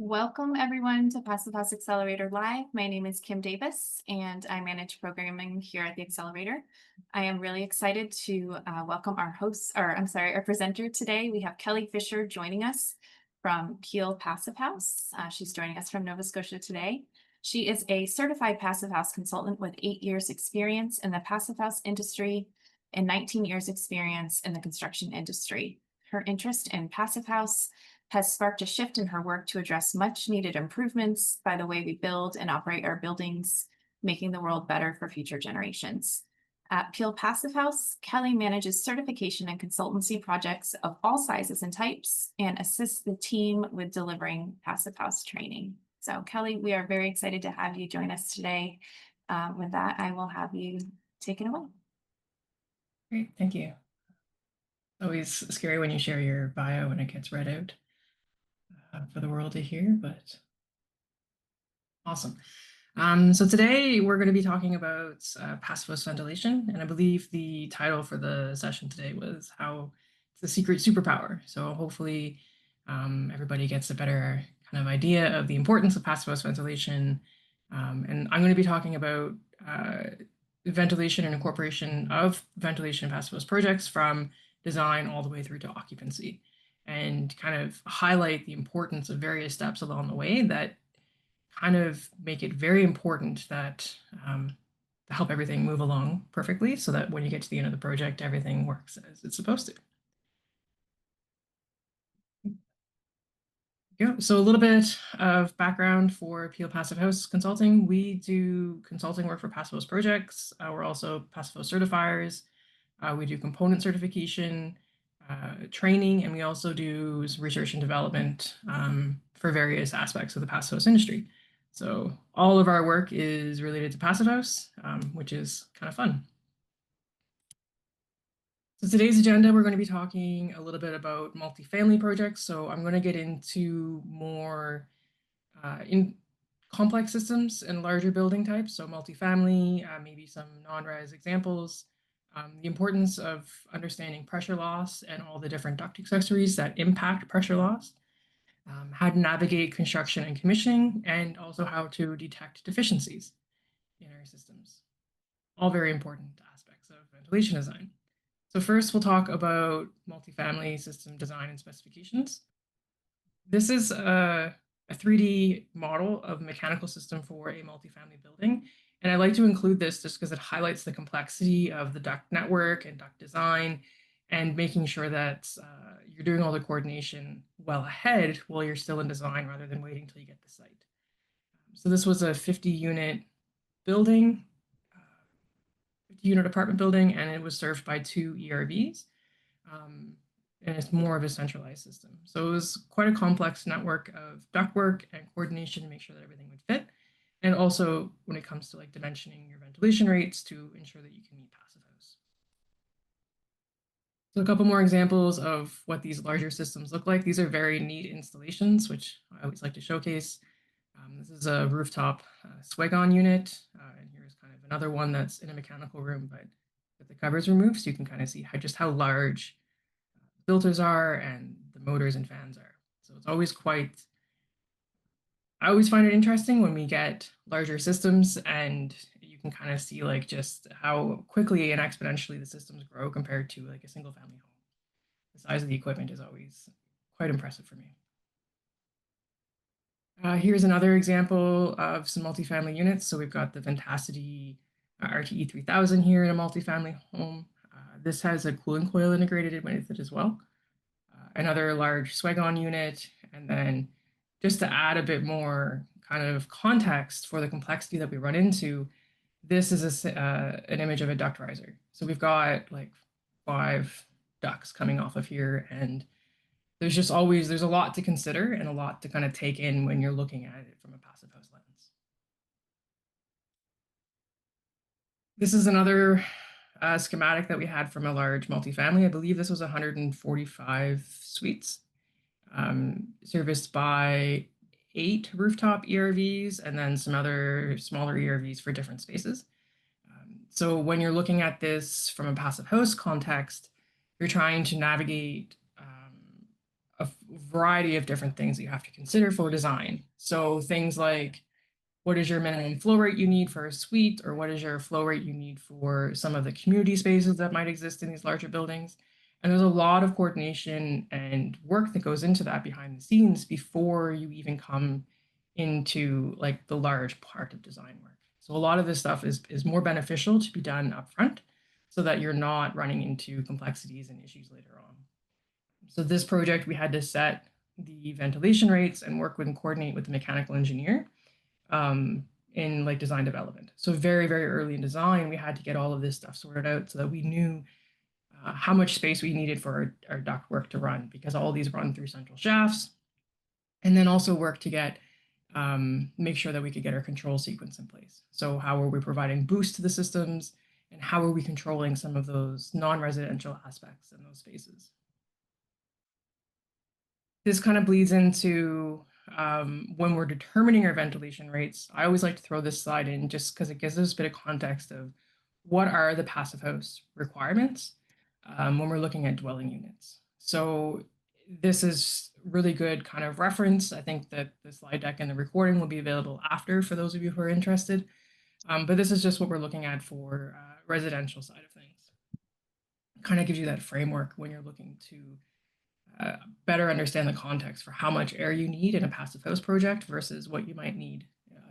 Welcome everyone to Passive House Accelerator Live. My name is Kim Davis and I manage programming here at the Accelerator. I am really excited to welcome our our presenter today. We have Kelly Fisher joining us from Peel Passive House. She's joining us from Nova Scotia today. She is a certified Passive House consultant with 8 years experience in the Passive House industry and 19 years experience in the construction industry. Her interest in Passive House has sparked a shift in her work to address much needed improvements by the way we build and operate our buildings, making the world better for future generations. At Peel Passive House, Kelly manages certification and consultancy projects of all sizes and types and assists the team with delivering Passive House training. So Kelly, we are very excited to have you join us today. With that, I will have you take it away. Great, thank you. It's always scary when you share your bio and it gets read out for the world to hear, but awesome. So today we're going to be talking about passive house ventilation, and I believe the title for the session today was how it's the secret superpower. So hopefully everybody gets a better kind of idea of the importance of passive house ventilation. And I'm going to be talking about ventilation and incorporation of ventilation passive house projects from design all the way through to occupancy, and kind of highlight the importance of various steps along the way that kind of make it very important that to help everything move along perfectly so that when you get to the end of the project, everything works as it's supposed to. Yeah, so a little bit of background for Peel Passive House Consulting. We do consulting work for passive house projects. We're also passive house certifiers. We do component certification, training, and we also do research and development for various aspects of the passive house industry. So all of our work is related to passive house, which is kind of fun. So today's agenda, we're going to be talking a little bit about multifamily projects. So I'm going to get into more in complex systems and larger building types. So multifamily, maybe some non-res examples, the importance of understanding pressure loss and all the different duct accessories that impact pressure loss, how to navigate construction and commissioning, and also how to detect deficiencies in our systems. All very important aspects of ventilation design. So first, we'll talk about multifamily system design and specifications. This is a 3D model of mechanical system for a multifamily building. And I like to include this just because it highlights the complexity of the duct network and duct design, and making sure that you're doing all the coordination well ahead while you're still in design rather than waiting until you get the site. So this was a 50-unit building, 50-unit apartment building, and it was served by 2 ERVs. And it's more of a centralized system. So it was quite a complex network of ductwork and coordination to make sure that everything would fit. And also when it comes to like dimensioning your ventilation rates to ensure that you can meet passive house. So a couple more examples of what these larger systems look like. These are very neat installations, which I always like to showcase. This is a rooftop Swagon unit. And here's kind of another one that's in a mechanical room, but with the covers removed, so you can kind of see how large filters are and the motors and fans are. So it's always I always find it interesting when we get larger systems and you can kind of see like just how quickly and exponentially the systems grow compared to like a single family home. The size of the equipment is always quite impressive for me. Here's another example of some multifamily units. So we've got the Ventacity RTE 3000 here in a multifamily home. This has a cooling coil integrated with it as well. Another large Swagon unit, and then just to add a bit more kind of context for the complexity that we run into, this is an image of a duct riser. So we've got like 5 ducts coming off of here, and there's a lot to consider and a lot to kind of take in when you're looking at it from a passive house lens. This is another schematic that we had from a large multifamily. I believe this was 145 suites, serviced by 8 rooftop ERVs and then some other smaller ERVs for different spaces. So when you're looking at this from a passive house context, you're trying to navigate a variety of different things that you have to consider for design. So things like, what is your minimum flow rate you need for a suite, or what is your flow rate you need for some of the community spaces that might exist in these larger buildings? And there's a lot of coordination and work that goes into that behind the scenes before you even come into like the large part of design work. So a lot of this stuff is more beneficial to be done upfront so that you're not running into complexities and issues later on. So this project, we had to set the ventilation rates and work with and coordinate with the mechanical engineer in like design development. So very, very early in design, we had to get all of this stuff sorted out so that we knew how much space we needed for our duct work to run, because all these run through central shafts, and then also work to get make sure that we could get our control sequence in place. So how are we providing boost to the systems, and how are we controlling some of those non-residential aspects in those spaces? This kind of bleeds into when we're determining our ventilation rates. I always like to throw this slide in just because it gives us a bit of context of what are the passive house requirements when we're looking at dwelling units. So this is really good kind of reference. I think that the slide deck and the recording will be available after for those of you who are interested. But this is just what we're looking at for residential side of things. Kind of gives you that framework when you're looking to better understand the context for how much air you need in a passive house project versus what you might need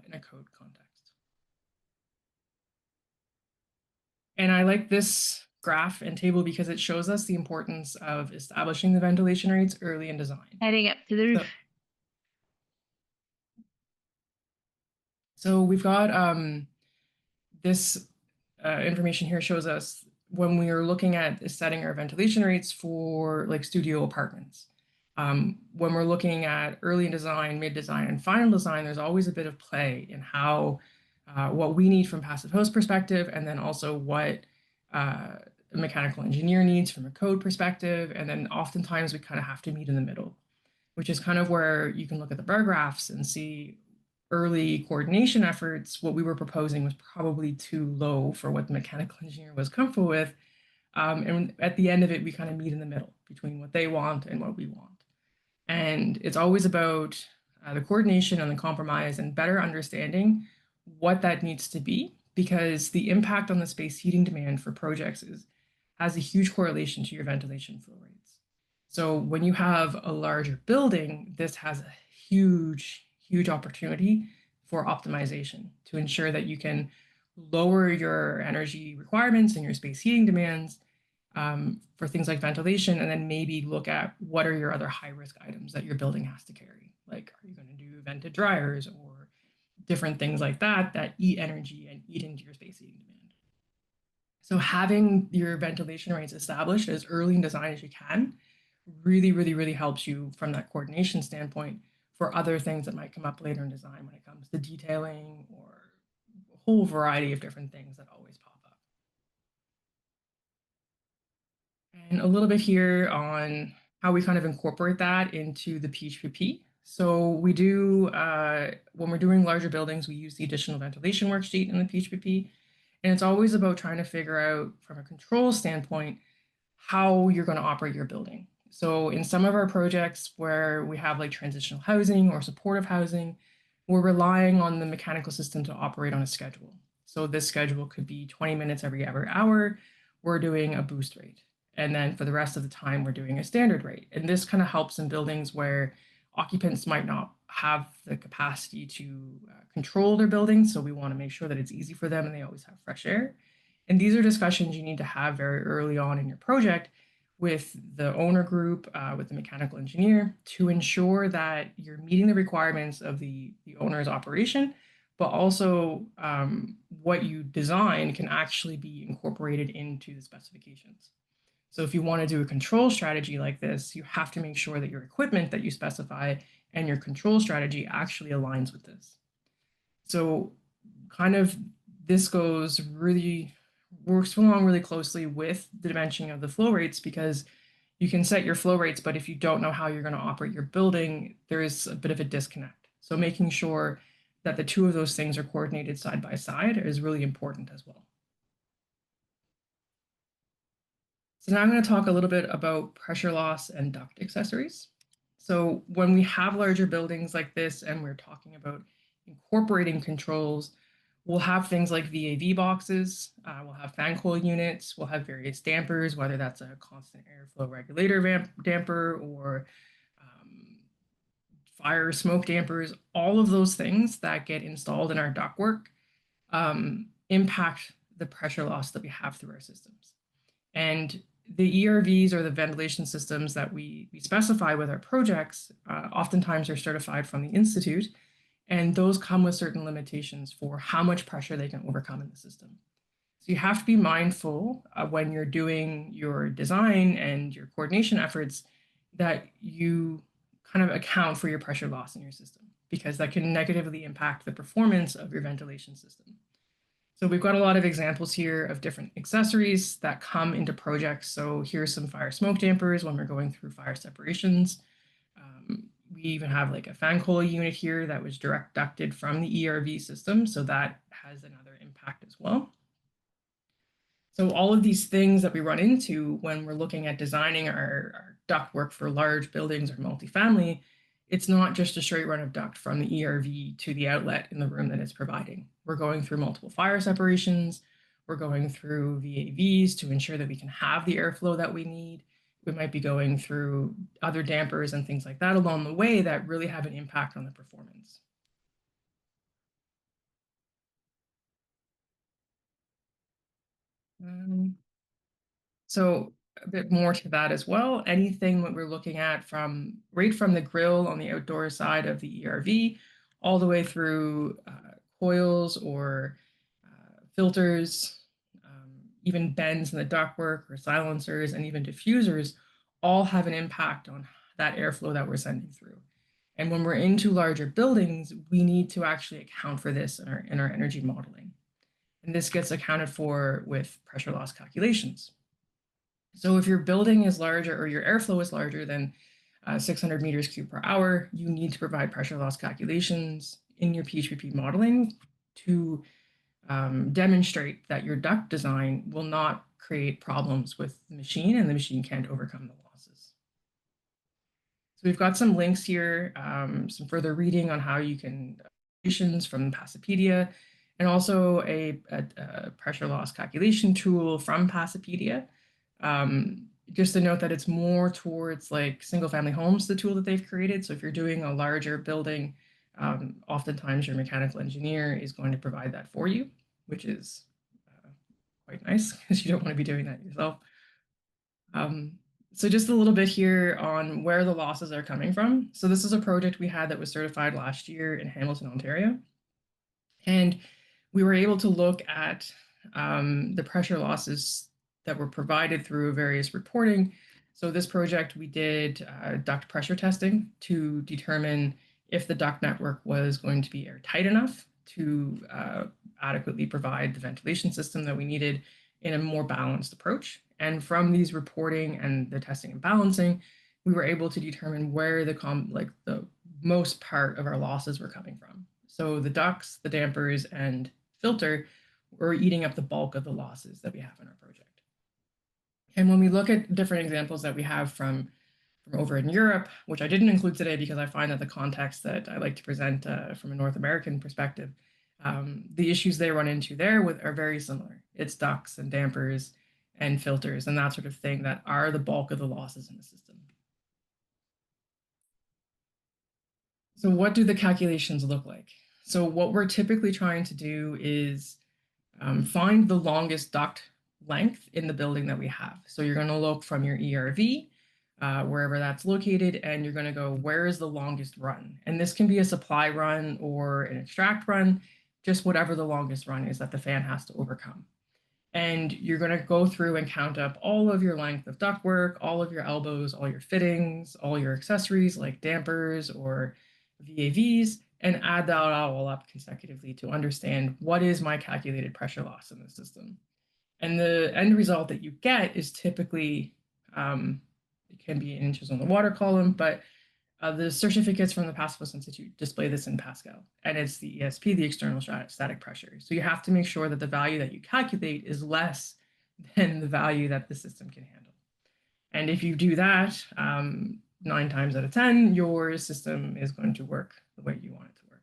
in a code context. And I like this graph and table because it shows us the importance of establishing the ventilation rates early in design. Heading up to the roof. So we've got this information here shows us when we are looking at setting our ventilation rates for like studio apartments. When we're looking at early design, mid design, and final design, there's always a bit of play in how what we need from passive host perspective, and then also what a mechanical engineer needs from a code perspective. And then oftentimes we kind of have to meet in the middle, which is kind of where you can look at the bar graphs and see early coordination efforts. What we were proposing was probably too low for what the mechanical engineer was comfortable with. And at the end of it, we kind of meet in the middle between what they want and what we want. And it's always about the coordination and the compromise and better understanding what that needs to be, because the impact on the space heating demand for projects has a huge correlation to your ventilation flow rates. So when you have a larger building, this has a huge, huge opportunity for optimization to ensure that you can lower your energy requirements and your space heating demands for things like ventilation, and then maybe look at what are your other high risk items that your building has to carry. Like, are you going to do vented dryers or different things like that that eat energy and eat into your space heating demand? So having your ventilation rates established as early in design as you can really, really, really helps you from that coordination standpoint for other things that might come up later in design when it comes to detailing or a whole variety of different things that always pop up. And a little bit here on how we kind of incorporate that into the PHPP. So we do, when we're doing larger buildings, we use the additional ventilation worksheet in the PHPP. And it's always about trying to figure out from a control standpoint, how you're going to operate your building. So in some of our projects where we have like transitional housing or supportive housing, we're relying on the mechanical system to operate on a schedule. So this schedule could be 20 minutes every hour. We're doing a boost rate. And then for the rest of the time, we're doing a standard rate. And this kind of helps in buildings where occupants might not have the capacity to control their building. So we want to make sure that it's easy for them and they always have fresh air. And these are discussions you need to have very early on in your project with the owner group, with the mechanical engineer, to ensure that you're meeting the requirements of the owner's operation, but also what you design can actually be incorporated into the specifications. So if you want to do a control strategy like this, you have to make sure that your equipment that you specify and your control strategy actually aligns with this. So kind of this works along really closely with the dimensioning of the flow rates, because you can set your flow rates, but if you don't know how you're going to operate your building, there is a bit of a disconnect. So making sure that the two of those things are coordinated side by side is really important as well. So now I'm going to talk a little bit about pressure loss and duct accessories. So when we have larger buildings like this and we're talking about incorporating controls, we'll have things like VAV boxes, we'll have fan coil units, we'll have various dampers, whether that's a constant airflow regulator damper or fire smoke dampers, all of those things that get installed in our ductwork impact the pressure loss that we have through our systems. And the ERVs, or the ventilation systems that we specify with our projects, oftentimes are certified from the Institute, and those come with certain limitations for how much pressure they can overcome in the system. So you have to be mindful when you're doing your design and your coordination efforts that you kind of account for your pressure loss in your system, because that can negatively impact the performance of your ventilation system. So we've got a lot of examples here of different accessories that come into projects. So here's some fire smoke dampers when we're going through fire separations. We even have like a fan coil unit here that was direct ducted from the ERV system. So that has another impact as well. So all of these things that we run into when we're looking at designing our ductwork for large buildings or multifamily, it's not just a straight run of duct from the ERV to the outlet in the room that it's providing. We're going through multiple fire separations. We're going through VAVs to ensure that we can have the airflow that we need. We might be going through other dampers and things like that along the way that really have an impact on the performance. So a bit more to that as well. Anything that we're looking at from right from the grill on the outdoor side of the ERV, all the way through coils or filters, even bends in the ductwork or silencers and even diffusers, all have an impact on that airflow that we're sending through. And when we're into larger buildings, we need to actually account for this in our energy modeling. And this gets accounted for with pressure loss calculations. So if your building is larger or your airflow is larger than 600 meters cubed per hour, you need to provide pressure loss calculations in your PHPP modeling to demonstrate that your duct design will not create problems with the machine and the machine can't overcome the losses. So we've got some links here, some further reading on how you can from Passipedia, and also a pressure loss calculation tool from Passipedia. Just to note that it's more towards like single family homes, the tool that they've created. So if you're doing a larger building, oftentimes your mechanical engineer is going to provide that for you, which is quite nice because you don't want to be doing that yourself. So just a little bit here on where the losses are coming from. So this is a project we had that was certified last year in Hamilton, Ontario. And we were able to look at the pressure losses that were provided through various reporting. So this project, we did duct pressure testing to determine if the duct network was going to be airtight enough to adequately provide the ventilation system that we needed in a more balanced approach. And from these reporting and the testing and balancing, we were able to determine where the most part of our losses were coming from. So the ducts, the dampers, and filter were eating up the bulk of the losses that we have in our project. And when we look at different examples that we have from over in Europe, which I didn't include today because I find that the context that I like to present from a North American perspective, the issues they run into there are very similar. It's ducts and dampers and filters and that sort of thing that are the bulk of the losses in the system. So what do the calculations look like? So what we're typically trying to do is find the longest duct length in the building that we have. So you're going to look from your ERV, wherever that's located, and you're going to go, where is the longest run? And this can be a supply run or an extract run, just whatever the longest run is that the fan has to overcome. And you're going to go through and count up all of your length of ductwork, all of your elbows, all your fittings, all your accessories like dampers or VAVs, and add that all up consecutively to understand what is my calculated pressure loss in the system. And the end result that you get is typically, it can be in inches on the water column, but the certificates from the Pacifist Institute display this in Pascal, and it's the ESP, the external static pressure. So you have to make sure that the value that you calculate is less than the value that the system can handle. And if you do that, 9 times out of 10, your system is going to work the way you want it to work.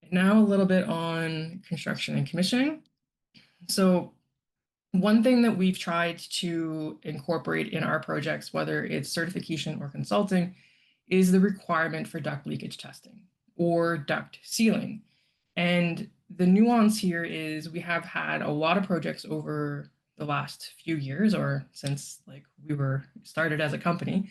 And now a little bit on construction and commissioning. So one thing that we've tried to incorporate in our projects, whether it's certification or consulting, is the requirement for duct leakage testing or duct sealing. And the nuance here is we have had a lot of projects over the last few years, or since like we were started as a company,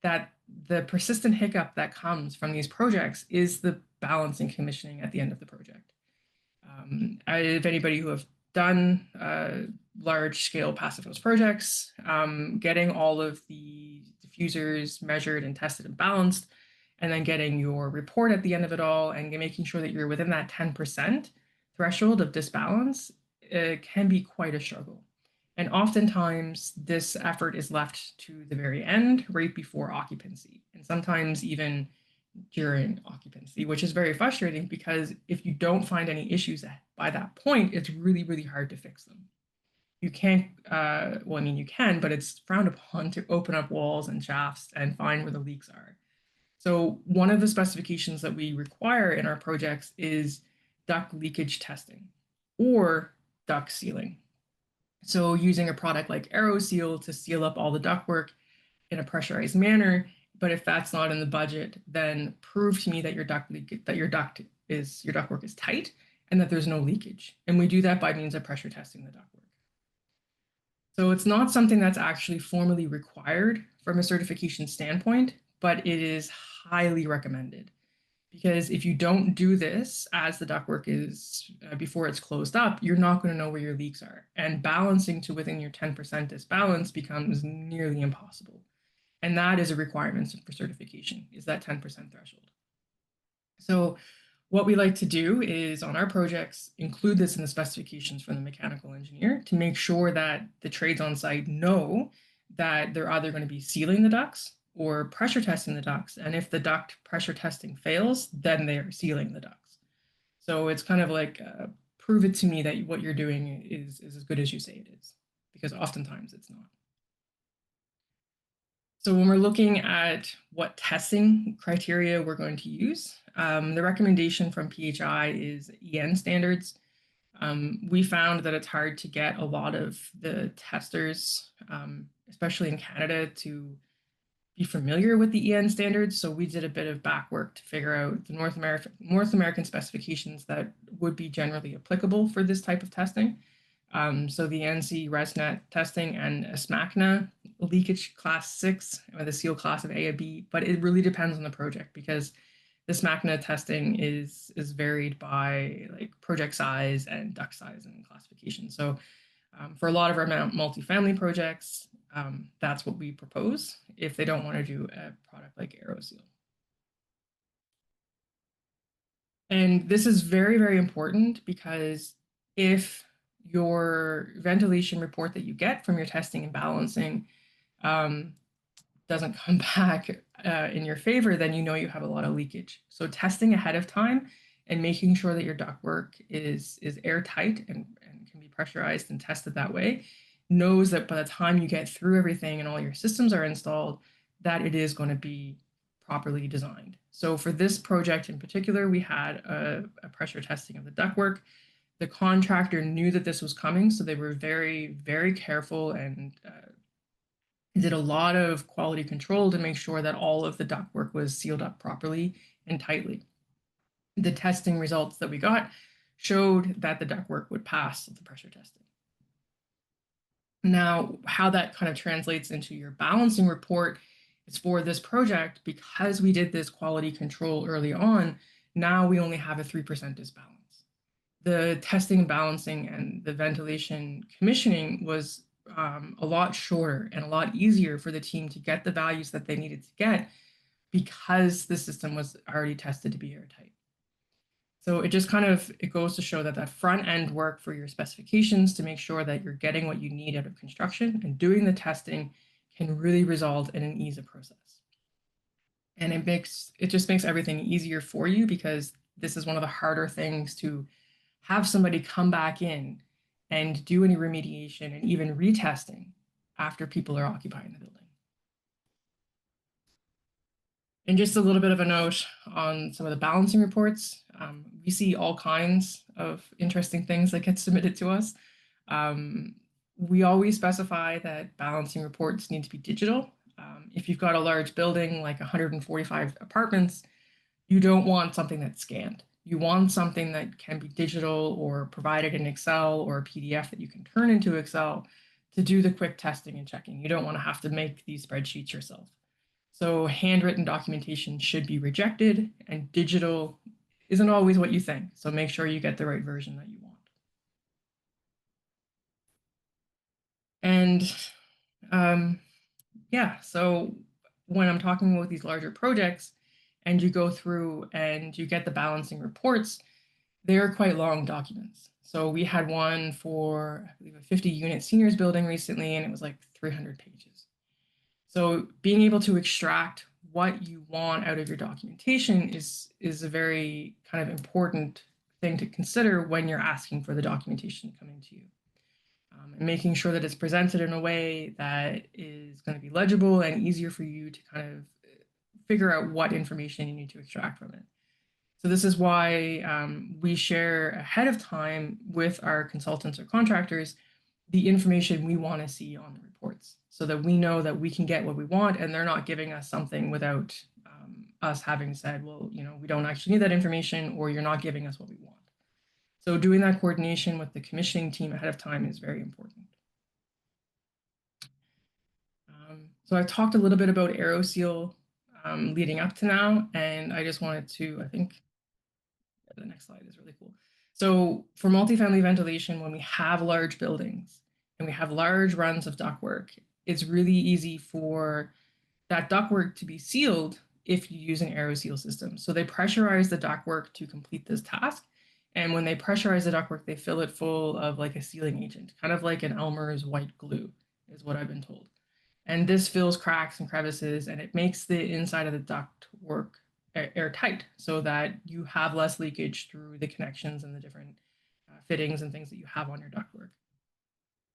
that the persistent hiccup that comes from these projects is the balancing commissioning at the end of the project. If anybody who have done large scale passive host projects, getting all of the diffusers measured and tested and balanced, and then getting your report at the end of it all and making sure that you're within that 10% threshold of disbalance can be quite a struggle. And oftentimes this effort is left to the very end, right before occupancy, and sometimes even during occupancy, which is very frustrating because if you don't find any issues by that point, it's really, really hard to fix them. You can't, well, I mean, you can, but it's frowned upon to open up walls and shafts and find where the leaks are. So one of the specifications that we require in our projects is duct leakage testing or duct sealing. So using a product like AeroSeal to seal up all the ductwork in a pressurized manner. But if that's not in the budget, then prove to me that your ductwork is tight and that there's no leakage. And we do that by means of pressure testing the ductwork. So it's not something that's actually formally required from a certification standpoint, but it is highly recommended. Because if you don't do this as the ductwork is before it's closed up, you're not going to know where your leaks are. And balancing to within your 10% disbalance becomes nearly impossible. And that is a requirement for certification, is that 10% threshold. So what we like to do is on our projects, include this in the specifications for the mechanical engineer to make sure that the trades on site know that they're either going to be sealing the ducts or pressure testing the ducts. And if the duct pressure testing fails, then they're sealing the ducts. So it's kind of like, prove it to me that what you're doing is as good as you say it is, because oftentimes it's not. So when we're looking at what testing criteria we're going to use, the recommendation from PHI is EN standards. We found that it's hard to get a lot of the testers, especially in Canada, to be familiar with the EN standards. So we did a bit of back work to figure out the North American specifications that would be generally applicable for this type of testing. So the NC ResNet testing and a SMACNA leakage class 6 with a seal class of A and B, but it really depends on the project because the SMACNA testing is varied by like project size and duct size and classification. So for a lot of our multifamily projects, that's what we propose if they don't want to do a product like AeroSeal. And this is very, very important because if your ventilation report that you get from your testing and balancing doesn't come back in your favor, then you know you have a lot of leakage. So testing ahead of time and making sure that your ductwork is airtight and can be pressurized and tested that way knows that by the time you get through everything and all your systems are installed, that it is going to be properly designed. So for this project in particular, we had a pressure testing of the ductwork. The contractor knew that this was coming, so they were very, very careful and did a lot of quality control to make sure that all of the ductwork was sealed up properly and tightly. The testing results that we got showed that the ductwork would pass the pressure testing. Now, how that kind of translates into your balancing report is for this project, because we did this quality control early on, now we only have a 3% disbalance. The testing and balancing and the ventilation commissioning was a lot shorter and a lot easier for the team to get the values that they needed to get because the system was already tested to be airtight. So it just kind of, it goes to show that that front end work for your specifications to make sure that you're getting what you need out of construction and doing the testing can really result in an ease of process. And it just makes everything easier for you because this is one of the harder things to have somebody come back in and do any remediation and even retesting after people are occupying the building. And just a little bit of a note on some of the balancing reports. We see all kinds of interesting things that get submitted to us. We always specify that balancing reports need to be digital. If you've got a large building like 145 apartments, you don't want something that's scanned. You want something that can be digital or provided in Excel or a PDF that you can turn into Excel to do the quick testing and checking. You don't want to have to make these spreadsheets yourself. So handwritten documentation should be rejected, and digital isn't always what you think. So make sure you get the right version that you want. And yeah, so when I'm talking about these larger projects and you go through and you get the balancing reports, they're quite long documents. So we had one for, I believe, a 50-unit seniors building recently, and it was like 300 pages. So being able to extract what you want out of your documentation is a very kind of important thing to consider when you're asking for the documentation coming to you. And making sure that it's presented in a way that is going to be legible and easier for you to kind of figure out what information you need to extract from it. So this is why we share ahead of time with our consultants or contractors the information we want to see on the reports so that we know that we can get what we want and they're not giving us something without us having said, well, we don't actually need that information, or you're not giving us what we want. So doing that coordination with the commissioning team ahead of time is very important. So I've talked a little bit about AeroSeal leading up to now, and I just wanted to, I think, the next slide is really cool. So for multifamily ventilation, when we have large buildings and we have large runs of ductwork, it's really easy for that ductwork to be sealed if you use an AeroSeal system. So they pressurize the ductwork to complete this task. And when they pressurize the ductwork, they fill it full of like a sealing agent, kind of like an Elmer's white glue, is what I've been told. And this fills cracks and crevices, and it makes the inside of the ductwork airtight so that you have less leakage through the connections and the different fittings and things that you have on your ductwork.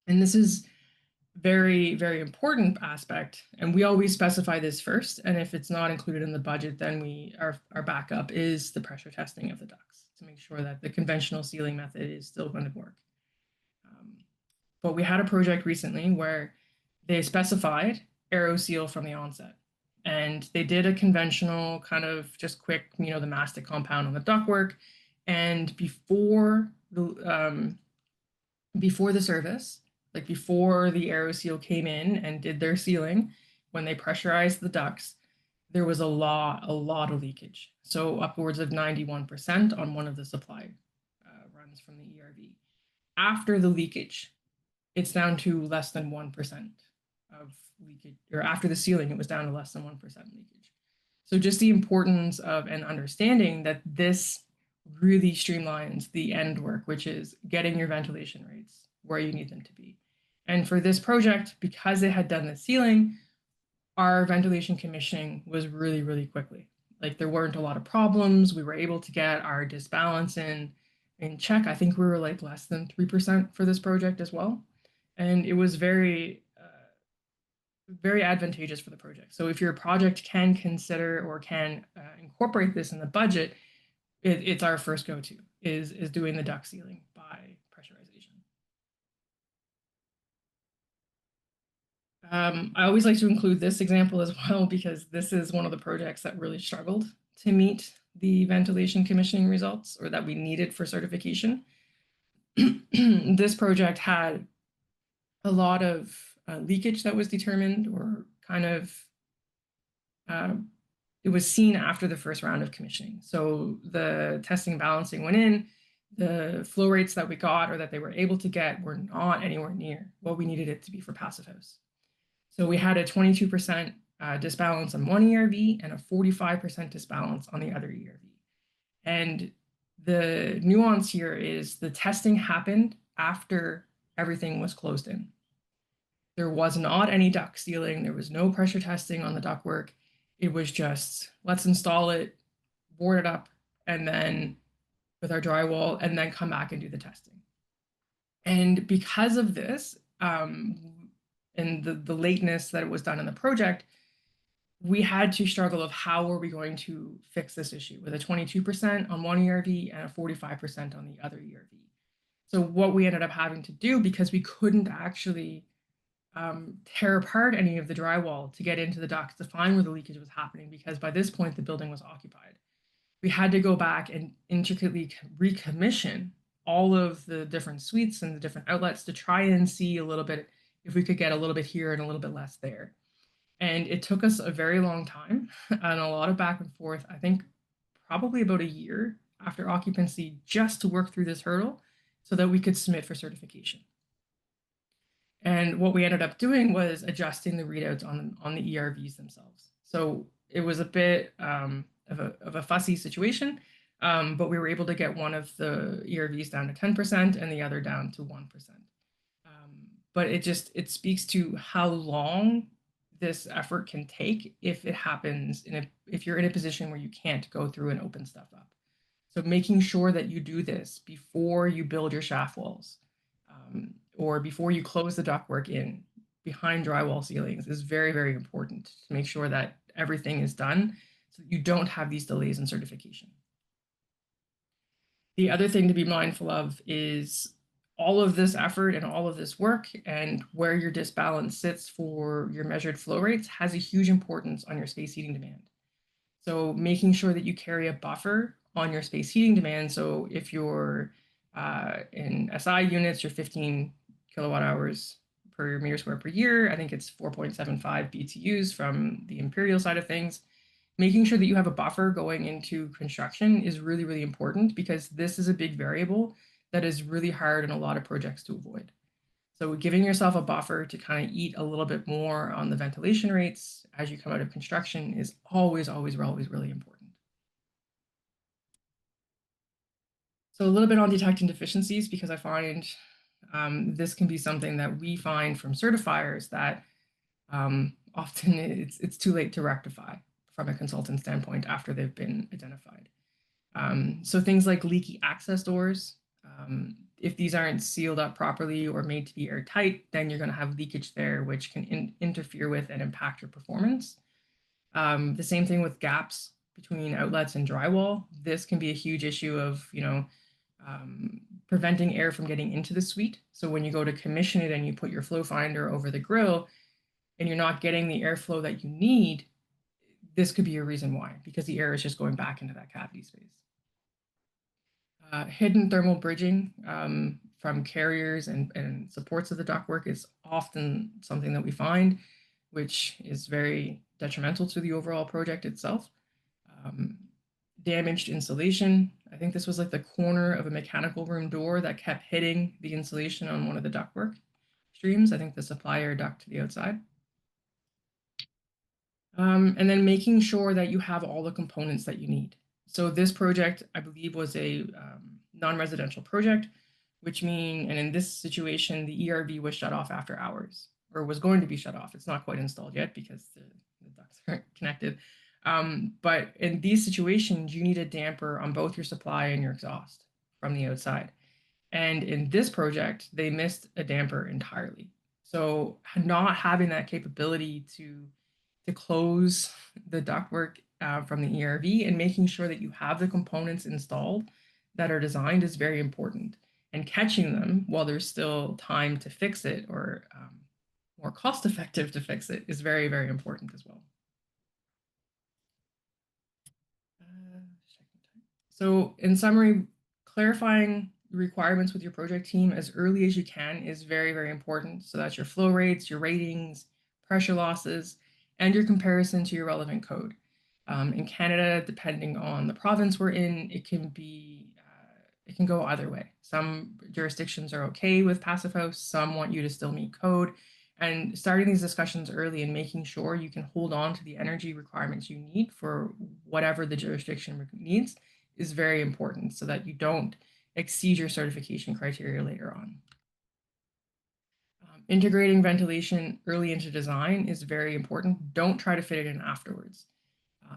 And this is very, very important aspect. And we always specify this first. And if it's not included in the budget, then our backup is the pressure testing of the ducts to make sure that the conventional sealing method is still going to work. But we had a project recently where they specified AeroSeal from the onset. And they did a conventional kind of just quick, the mastic compound on the ductwork. And before the service, like before the AeroSeal came in and did their sealing, when they pressurized the ducts, there was a lot of leakage. So upwards of 91% on one of the supply runs from the ERV. After the leakage, it's down to less than 1% of leakage, or after the sealing, it was down to less than 1% leakage. So just the importance of and understanding that this really streamlines the end work, which is getting your ventilation rates where you need them to be. And for this project, because they had done the sealing, our ventilation commissioning was really, really quickly. Like there weren't a lot of problems. We were able to get our disbalance in check. I think we were like less than 3% for this project as well. And it was very, very advantageous for the project. So if your project can consider or can incorporate this in the budget, it's our first go-to is doing the duct sealing by pressurization. I always like to include this example as well because this is one of the projects that really struggled to meet the ventilation commissioning results, or that we needed for certification. This project had a lot of leakage that was determined, or kind of it was seen after the first round of commissioning. So the testing and balancing went in, the flow rates that we got or that they were able to get were not anywhere near what we needed it to be for Passive House. So we had a 22% disbalance on one ERV and a 45% disbalance on the other ERV. And the nuance here is the testing happened after everything was closed in. There was not any duct sealing. There was no pressure testing on the ductwork. It was just, let's install it, board it up, and then with our drywall, and then come back and do the testing. And because of this, and the lateness that it was done in the project, we had to struggle of how were we going to fix this issue with a 22% on one ERV and a 45% on the other ERV. So what we ended up having to do, because we couldn't actually tear apart any of the drywall to get into the ducts to find where the leakage was happening, because by this point the building was occupied. We had to go back and intricately recommission all of the different suites and the different outlets to try and see a little bit if we could get a little bit here and a little bit less there. And it took us a very long time and a lot of back and forth. I think probably about a year after occupancy just to work through this hurdle so that we could submit for certification. And what we ended up doing was adjusting the readouts on the ERVs themselves. So it was a bit of a fussy situation, but we were able to get one of the ERVs down to 10% and the other down to 1%. But it speaks to how long this effort can take if it happens if you're in a position where you can't go through and open stuff up. So making sure that you do this before you build your shaft walls, or before you close the ductwork in behind drywall ceilings is very, very important to make sure that everything is done so that you don't have these delays in certification. The other thing to be mindful of is all of this effort and all of this work and where your disbalance sits for your measured flow rates has a huge importance on your space heating demand. So making sure that you carry a buffer on your space heating demand. So if you're in SI units, you're 15 kilowatt hours per meter square per year. I think it's 4.75 BTUs from the imperial side of things. Making sure that you have a buffer going into construction is really, really important because this is a big variable that is really hard in a lot of projects to avoid. So giving yourself a buffer to kind of eat a little bit more on the ventilation rates as you come out of construction is always, always, always really important. So a little bit on detecting deficiencies, because I find this can be something that we find from certifiers that often it's too late to rectify from a consultant standpoint after they've been identified. So things like leaky access doors, if these aren't sealed up properly or made to be airtight, then you're going to have leakage there, which can interfere with and impact your performance. The same thing with gaps between outlets and drywall. This can be a huge issue of, preventing air from getting into the suite. So when you go to commission it and you put your flow finder over the grill and you're not getting the airflow that you need, this could be a reason why, because the air is just going back into that cavity space. Hidden thermal bridging from carriers and supports of the ductwork is often something that we find, which is very detrimental to the overall project itself. Damaged insulation. I think this was like the corner of a mechanical room door that kept hitting the insulation on one of the ductwork streams. I think the supplier duct to the outside. And then making sure that you have all the components that you need. So this project, I believe, was a non-residential project, which means, and in this situation, the ERV was shut off after hours, or was going to be shut off. It's not quite installed yet because the ducts aren't connected. But in these situations, you need a damper on both your supply and your exhaust from the outside. And in this project, they missed a damper entirely. So not having that capability to close the ductwork from the ERV and making sure that you have the components installed that are designed is very important. And catching them while there's still time to fix it, or more cost effective to fix it, is very, very important as well. So in summary, clarifying requirements with your project team as early as you can is very, very important. So that's your flow rates, your ratings, pressure losses, and your comparison to your relevant code. In Canada, depending on the province we're in, it can go either way. Some jurisdictions are okay with passive house, some want you to still meet code. And starting these discussions early and making sure you can hold on to the energy requirements you need for whatever the jurisdiction needs is very important so that you don't exceed your certification criteria later on. Integrating ventilation early into design is very important. Don't try to fit it in afterwards.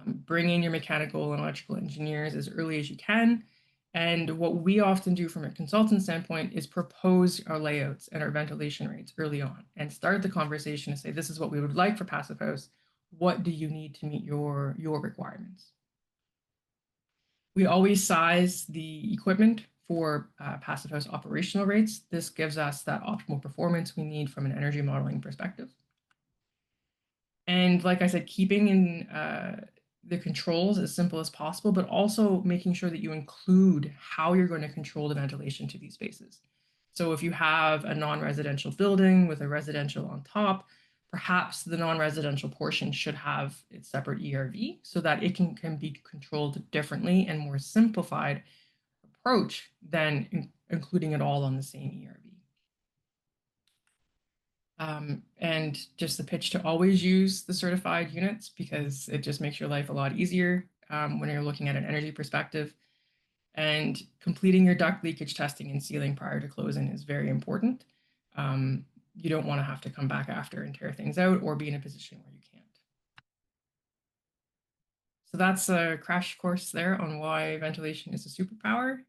Bring in your mechanical and electrical engineers as early as you can And what we often do from a consultant standpoint is propose our layouts and our ventilation rates early on and start the conversation to say, this is what we would like for Passive House. What do you need to meet your requirements? We always size the equipment for Passive House operational rates. This gives us that optimal performance we need from an energy modeling perspective. And like I said, keeping in the controls as simple as possible, but also making sure that you include how you're going to control the ventilation to these spaces. So if you have a non-residential building with a residential on top, perhaps the non-residential portion should have its separate ERV so that it can be controlled differently and more simplified approach than including it all on the same ERV. And just the pitch to always use the certified units because it just makes your life a lot easier when you're looking at an energy perspective. And completing your duct leakage testing and sealing prior to closing is very important. You don't want to have to come back after and tear things out or be in a position where you can't. So that's a crash course there on why ventilation is a superpower.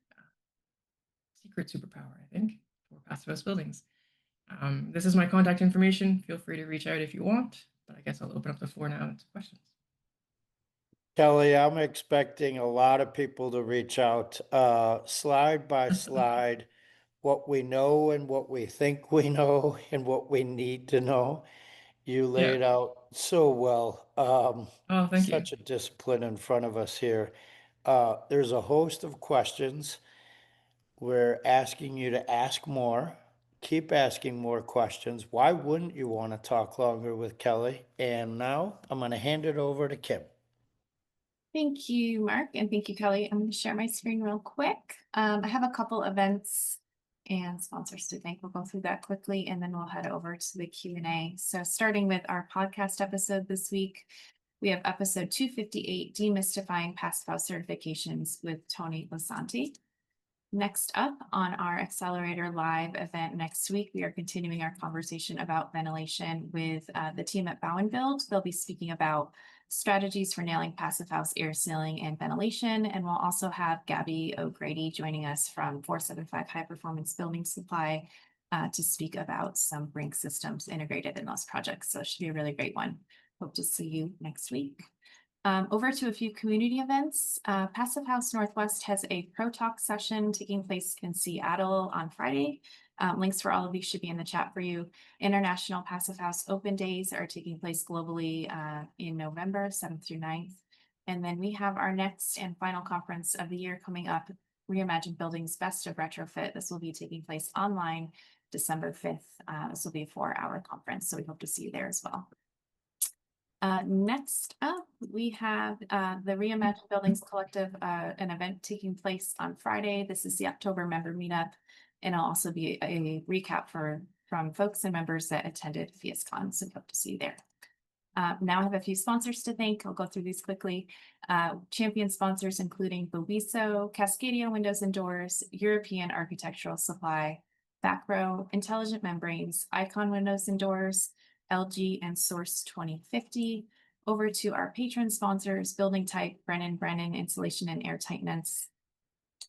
Secret superpower, I think, for passive house buildings. This is my contact information. Feel free to reach out if you want, but I guess I'll open up the floor now to questions. Kelly, I'm expecting a lot of people to reach out, slide by slide, what we know and what we think we know and what we need to know. You Yeah. laid out so well. Oh, thank you. Such a discipline in front of us here. There's a host of questions. We're asking you to ask more. Keep asking more questions. Why wouldn't you want to talk longer with Kelly? And now I'm going to hand it over to Kim. Thank you, Mark, and thank you, Kelly. I'm going to share my screen real quick. I have a couple events and sponsors to thank. We'll go through that quickly, and then we'll head over to the Q&A. So starting with our podcast episode this week, we have episode 258, Demystifying Passive House Certifications with Tony Lasanti. Next up on our Accelerator Live event next week, we are continuing our conversation about ventilation with the team at Bow and Build. They'll be speaking about strategies for nailing passive house air sealing and ventilation. And we'll also have Gabby O'Grady joining us from 475 High Performance Building Supply to speak about some brink systems integrated in those projects. So it should be a really great one. Hope to see you next week. Over to a few community events. Passive House Northwest has a Pro Talk session taking place in Seattle on Friday. Links for all of these should be in the chat for you. International Passive House Open Days are taking place globally in November 7th through 9th. And then we have our next and final conference of the year coming up, Reimagine Buildings Best of Retrofit. This will be taking place online December 5th. This will be a 4-hour conference, so we hope to see you there as well. Next up, we have the Reimagine Buildings Collective, an event taking place on Friday. This is the October member meetup, and it'll also be a recap from folks and members that attended FIASCon, so we hope to see you there. Now I have a few sponsors to thank. I'll go through these quickly. Champion sponsors including Boviso, Cascadia Windows and Doors, European Architectural Supply, Backrow, Intelligent Membranes, Icon Windows and Doors, LG and Source 2050. Over to our patron sponsors, Building Type, Brennan Insulation and Air Tightness,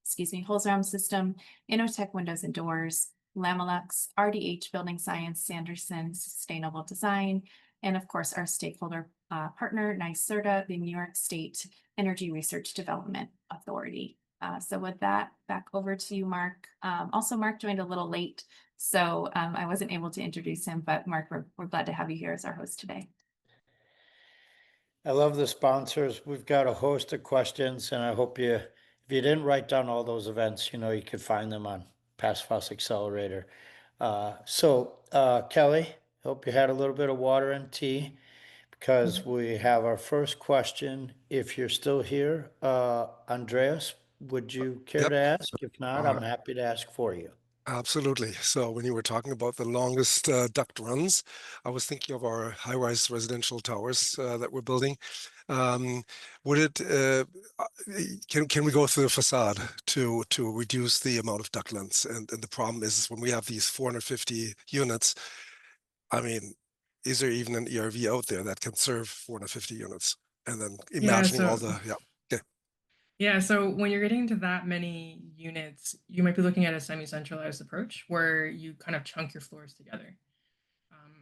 Holzraum System, Innotech Windows and Doors, Lamelux, RDH Building Science, Sanderson Sustainable Design, and of course our stakeholder partner, NYSERDA, the New York State Energy Research Development Authority. So with that, back over to you, Mark. Also, Mark joined a little late, so I wasn't able to introduce him, but Mark, we're glad to have you here as our host today. I love the sponsors. We've got a host of questions, and I hope if you didn't write down all those events, you could find them on Passive House Accelerator. Kelly, hope you had a little bit of water and tea because we have our first question. If you're still here, Andreas, would you care to ask? If not, I'm happy to ask for you. Absolutely. So when you were talking about the longest duct runs, I was thinking of our high-rise residential towers that we're building. Would it can we go through the facade to reduce the amount of duct lengths? And the problem is when we have these 450 units, I mean, is there even an ERV out there that can serve 450 units? And then imagining all the Yeah, so when you're getting to that many units, you might be looking at a semi-centralized approach where you kind of chunk your floors together.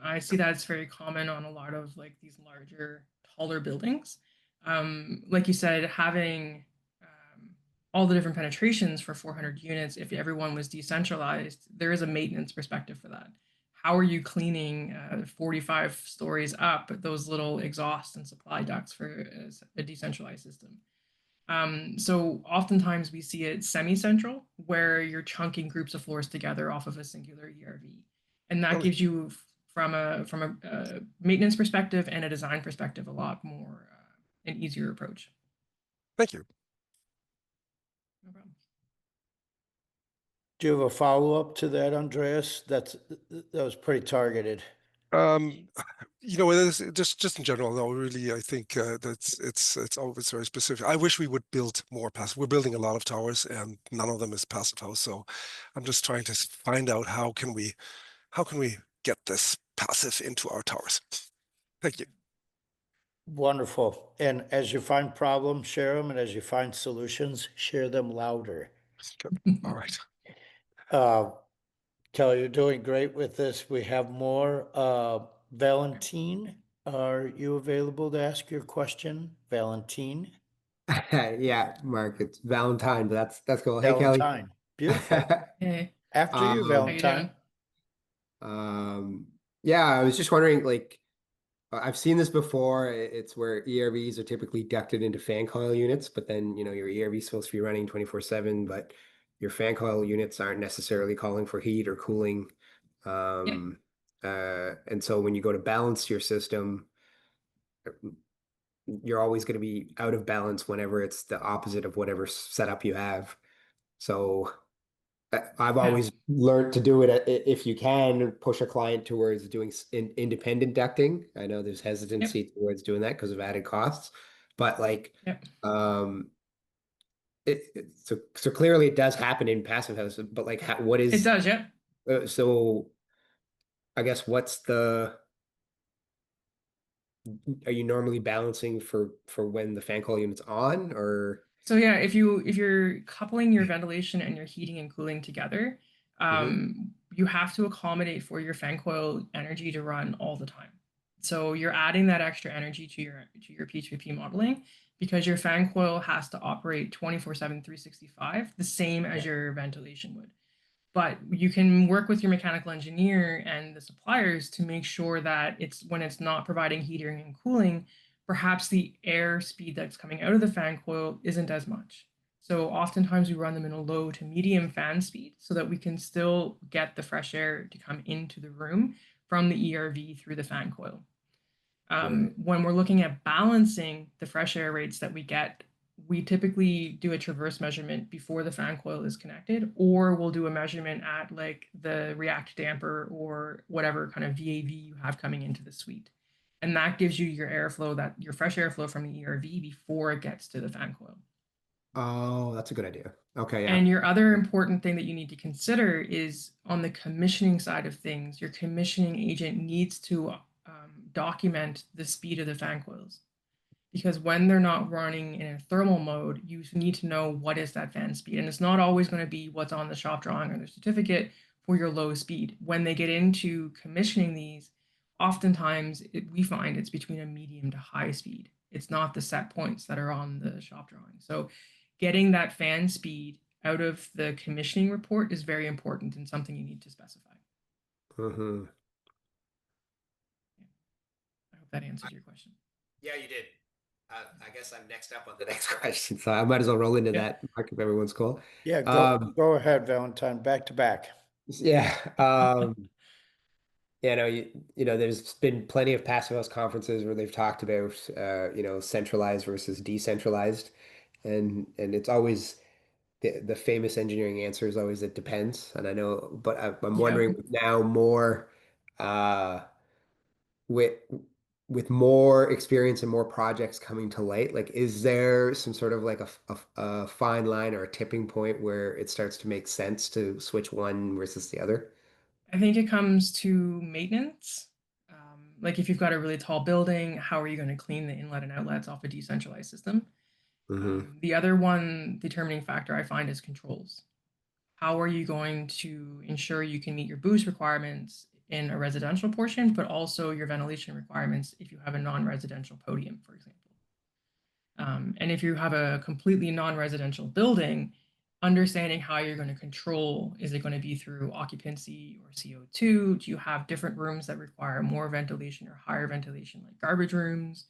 I see that it's very common on a lot of like these larger, taller buildings. Like you said, having all the different penetrations for 400 units, if everyone was decentralized, there is a maintenance perspective for that. How are you cleaning 45 stories up those little exhaust and supply ducts for a decentralized system? So oftentimes we see it semi-central, where you're chunking groups of floors together off of a singular ERV, and that Okay. gives you, from a maintenance perspective and a design perspective, a lot more an easier approach. Thank you. No problem. Do you have a follow-up to that, Andreas? That was pretty targeted. It is just in general, though, really, I think it's always very specific. I wish we would build more passive. We're building a lot of towers and none of them is passive house. So I'm just trying to find out how can we get this passive into our towers. Thank you. Wonderful. And as you find problems, share them, and as you find solutions, share them louder. Good. All right. Kelly, you're doing great with this. We have more. Valentine, are you available to ask your question? Valentine? Yeah, Mark, it's Valentine, but that's cool. Hey, Kelly. Valentine. Beautiful. Hey, After you, Um, how you doing? Valentine. yeah, I was just wondering, like, I've seen this before. It's where ERVs are typically ducted into fan coil units, but then, your ERV is supposed to be running 24/7, but your fan coil units aren't necessarily calling for heat or cooling. Yeah. And so when you go to balance your system, you're always going to be out of balance whenever it's the opposite of whatever setup you have. So I've Yeah. always learned to do it if you can push a client towards doing independent ducting. I know there's hesitancy towards doing that because of added costs, but like, Yep. so clearly it does happen in passive houses, but like, what It is, does, yeah. so I guess are you normally balancing for when the fan coil unit's on, or? So yeah, if you're coupling your ventilation and your heating and cooling together, you have to accommodate for your fan coil energy to run all the time. So you're adding that extra energy to your P2P modeling because your fan coil has to operate 24/7, 365, the same as your ventilation would. But you can work with your mechanical engineer and the suppliers to make sure that when it's not providing heating and cooling, perhaps the air speed that's coming out of the fan coil isn't as much. So oftentimes we run them in a low to medium fan speed so that we can still get the fresh air to come into the room from the ERV through the fan coil. When we're looking at balancing the fresh air rates that we get, we typically do a traverse measurement before the fan coil is connected, or we'll do a measurement at like the react damper or whatever kind of VAV you have coming into the suite. And that gives you your airflow, your fresh airflow from the ERV before it gets to the fan coil. Oh, that's a good idea. Okay, yeah. And your other important thing that you need to consider is on the commissioning side of things, your commissioning agent needs to document the speed of the fan coils. Because when they're not running in a thermal mode, you need to know what is that fan speed. And it's not always going to be what's on the shop drawing or the certificate for your low speed. When they get into commissioning these, oftentimes we find it's between a medium to high speed. It's not the set points that are on the shop drawing. So getting that fan speed out of the commissioning report is very important and something you need to specify. Mm-hmm. I hope that answers your question. Yeah, you did. I guess I'm next up on the next question, so I might as well roll into that, Mark, if everyone's cool. Yeah, go ahead, Valentine, back to back. Yeah. There's been plenty of passive house conferences where they've talked about, centralized versus decentralized, and it's always the famous engineering answer is always it depends. And I know, but I'm wondering now more, with more experience and more projects coming to light, like, is there some sort of like a fine line or a tipping point where it starts to make sense to switch one versus the other? I think it comes to maintenance. Like if you've got a really tall building, how are you going to clean the inlet and outlets off a decentralized system? The other one determining factor I find is controls. How are you going to ensure you can meet your boost requirements in a residential portion, but also your ventilation requirements if you have a non-residential podium, for example? And if you have a completely non-residential building, understanding how you're going to control, is it going to be through occupancy or CO2? Do you have different rooms that require more ventilation or higher ventilation, like garbage rooms,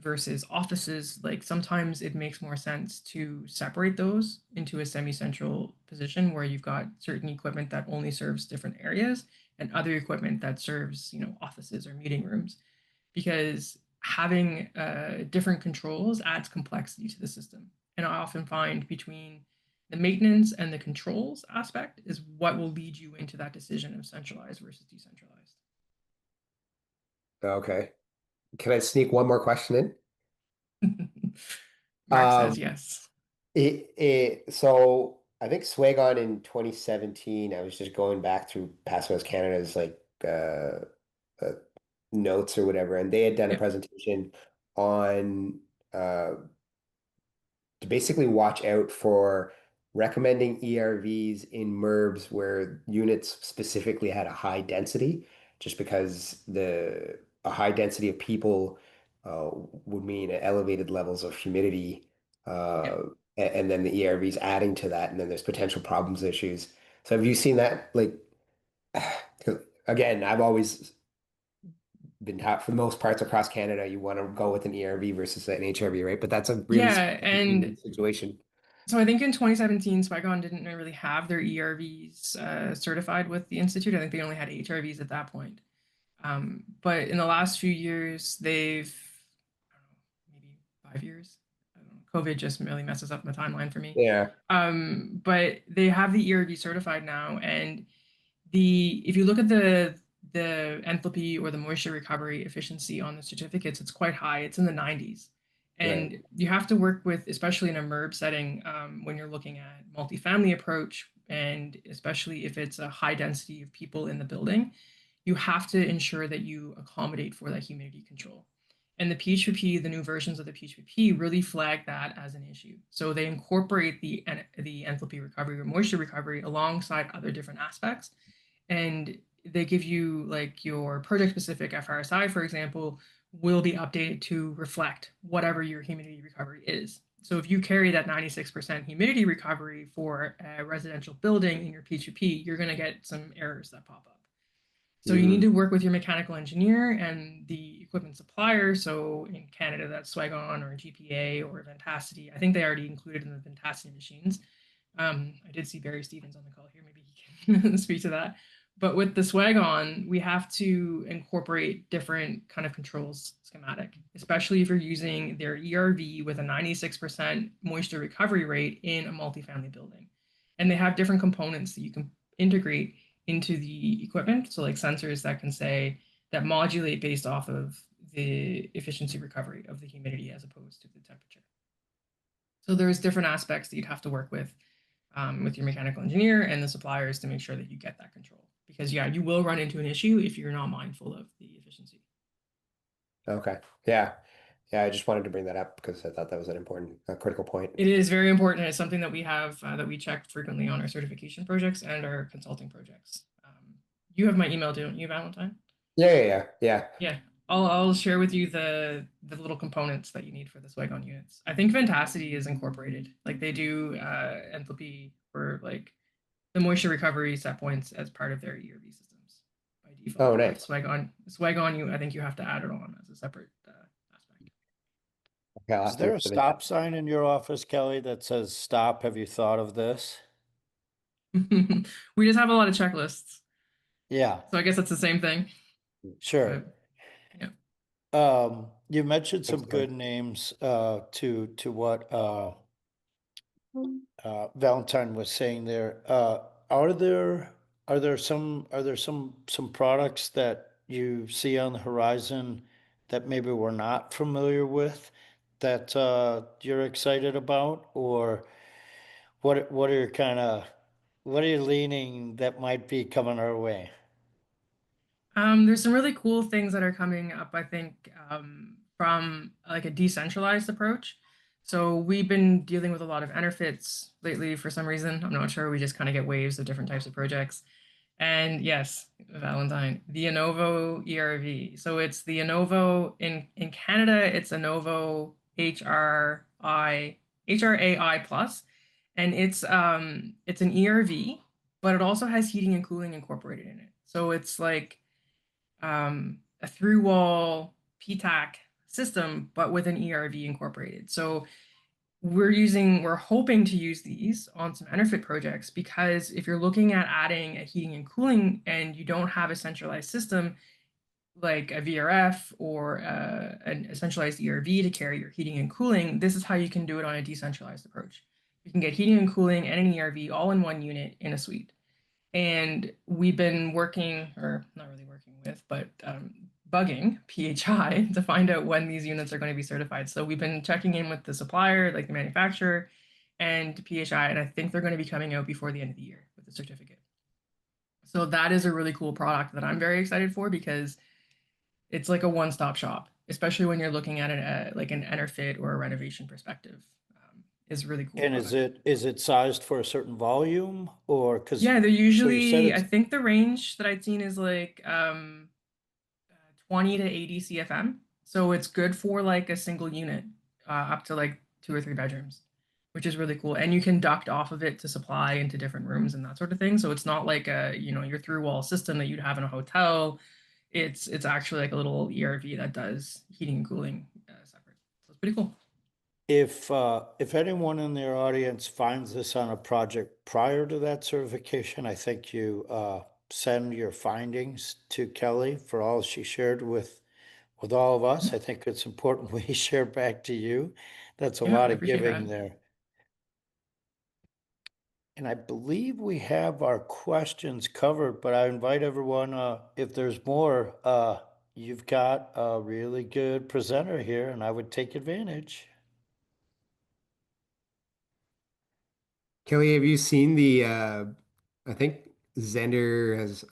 versus offices? Like sometimes it makes more sense to separate those into a semi-central position where you've got certain equipment that only serves different areas and other equipment that serves, offices or meeting rooms, because having different controls adds complexity to the system. And I often find between the maintenance and the controls aspect is what will lead you into that decision of centralized versus decentralized. Okay. Can I sneak one more question in? Mark says Um, yes. so I think Swagon in 2017, I was just going back through Passive House Canada's like uh, notes or whatever, and they had done a Yep. presentation on to basically watch out for recommending ERVs in MURBs where units specifically had a high density, just because a high density of people would mean elevated levels of humidity, uh, Yep. and then the ERVs adding to that, and then there's potential problems issues. So have you seen that? Like, again, I've always been taught for the most parts across Canada, you want to go with an ERV versus an HRV, right? But that's a really Yeah, and unique situation. so I think in 2017, Swagon didn't really have their ERVs certified with the Institute. I think they only had HRVs at that point. But in the last few years, they've, I don't know, maybe 5 years. I don't know. COVID just really messes up my timeline for me. Yeah, But they have the ERV certified now, and if you look at the enthalpy or the moisture recovery efficiency on the certificates, it's quite high. It's in the 90s. right. And you have to work with, especially in a MURB setting, when you're looking at multifamily approach, and especially if it's a high density of people in the building, you have to ensure that you accommodate for that humidity control. And the PHPP, the new versions of the PHPP really flag that as an issue. So they incorporate the enthalpy recovery or moisture recovery alongside other different aspects. And they give you like your project specific FRSI, for example, will be updated to reflect whatever your humidity recovery is. So if you carry that 96% humidity recovery for a residential building in your P2P, you're going to get some errors that pop up. So you need to work with your mechanical engineer and the equipment supplier. So in Canada, that's Swagon or GPA or Ventacity. I think they already included in the Ventacity machines. I did see Barry Stevens on the call here. Maybe he can speak to that. But with the Swagon, we have to incorporate different kind of controls schematic, especially if you're using their ERV with a 96% moisture recovery rate in a multifamily building. And they have different components that you can integrate into the equipment. So like sensors that can say that modulate based off of the efficiency recovery of the humidity as opposed to the temperature. So there's different aspects that you'd have to work with your mechanical engineer and the suppliers to make sure that you get that control. Because yeah, you will run into an issue if you're not mindful of the efficiency. Okay. Yeah. Yeah. I just wanted to bring that up because I thought that was an important, critical point. It is very important. It's something that we have that we check frequently on our certification projects and our consulting projects. You have my email, don't you, Valentine? Yeah. Yeah, I'll share with you the little components that you need for the Swagon units. I think Ventacity is incorporated. Like they do enthalpy for like the moisture recovery set points as part of their ERV systems by default. Oh, But nice. Swagon, I think you have to add it on as a separate aspect. Okay, I'll Is have to there look a for the. stop sign in your office, Kelly, that says stop? Have you thought of this? We just have a lot of checklists, Yeah, so I guess it's the same thing. sure. But yeah. You mentioned Thanks, some Kelly. good names to what Valentine was saying there. Are there some products that you see on the horizon that maybe we're not familiar with that you're excited about, or what are your what are you leaning that might be coming our way? There's some really cool things that are coming up, I think, from like a decentralized approach. So we've been dealing with a lot of interfits lately for some reason. I'm not sure. We just kind of get waves of different types of projects. And yes, Valentine, the Innovo ERV. So it's the Innovo in Canada, it's Innovo HRAI plus, and it's an ERV, but it also has heating and cooling incorporated in it. So it's like a through wall PTAC system, but with an ERV incorporated. So we're hoping to use these on some interfit projects, because if you're looking at adding a heating and cooling and you don't have a centralized system like a VRF or a centralized ERV to carry your heating and cooling, this is how you can do it on a decentralized approach. You can get heating and cooling and an ERV all in one unit in a suite. And we've been working, or not really working with, but bugging PHI to find out when these units are going to be certified. So we've been checking in with the supplier, like the manufacturer, and PHI, and I think they're going to be coming out before the end of the year with the certificate. So that is a really cool product that I'm very excited for, because it's like a one-stop shop, especially when you're looking at it like an interfit or a renovation perspective. Is a really cool And product. is it sized for a certain volume or because Yeah, they're so you said usually, I it's think the range that I've seen is like 20 to 80 CFM. So it's good for like a single unit, up to like 2 or 3 bedrooms, which is really cool. And you can duct off of it to supply into different rooms and that sort of thing. So it's not like your through wall system that you'd have in a hotel. It's actually like a little ERV that does heating and cooling separate. So it's pretty cool. if anyone in their audience finds this on a project prior to that certification, I think you send your findings to Kelly for all she shared with all of us. I think it's important we share back to you. That's a Yeah, lot I of appreciate giving that. there. And I believe we have our questions covered, but I invite everyone, if there's more, you've got a really good presenter here and I would take advantage. Kelly, have you seen the I think Zender has